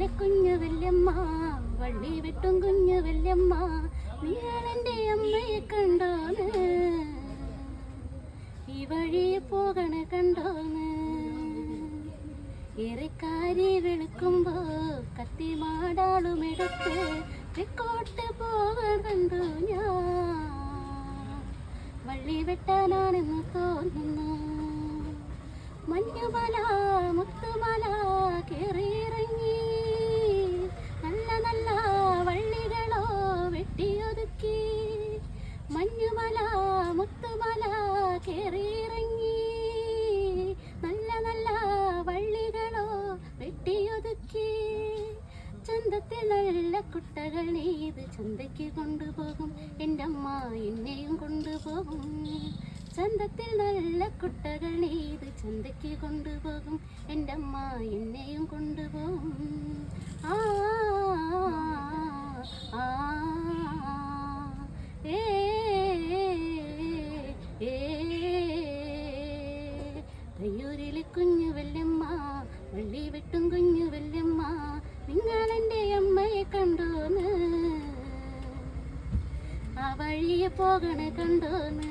തയ്യൂരിലെ കുഞ്ഞു വല്യമ്മ, വള്ളി വെട്ടും കുഞ്ഞു വല്യമ്മ, നിങ്ങളെന്റെ അമ്മയെ കണ്ടോന്ന്, ഈ വഴിയെ പോകണ കണ്ടോന്ന്. ഏറെക്കാരി വെളുക്കുമ്പോ കത്തിമാടാളുമെടുത്ത് തെക്കോട്ട് പോകാൻ കണ്ടു ഞാൻ. വള്ളി വെട്ടാനാണെന്ന് തോന്നുന്നു. മഞ്ഞുമല മുത്തുമല കേറിയിറങ്ങി, നല്ല നല്ല വള്ളികളോ വെട്ടിയൊതുക്കി. മഞ്ഞുമല മുത്തുമല കേറിയിറങ്ങി, നല്ല നല്ല വള്ളികളോ വെട്ടിയൊതുക്കി. ചന്തത്തിൽ നല്ല കുട്ടകൾ നെയ്ത് ചന്തയ്ക്ക് കൊണ്ടുപോകും, എൻ്റെ അമ്മ എന്നെയും കൊണ്ടുപോകും. ചന്തത്തിൽ നല്ല കുട്ടകൾ നെയ്ത് ചന്തയ്ക്ക് കൊണ്ടുപോകും, എൻ്റെ അമ്മ എന്നെയും കൊണ്ടുപോകും. ആ ആ ഏ തയ്യൂരിലെ കുഞ്ഞു വല്യമ്മ, വള്ളി വെട്ടും കുഞ്ഞു വല്യമ്മ, നിങ്ങളെന്റെ അമ്മയെ കണ്ടോന്ന്, ആ വഴിയെ പോകണ കണ്ടോന്ന്.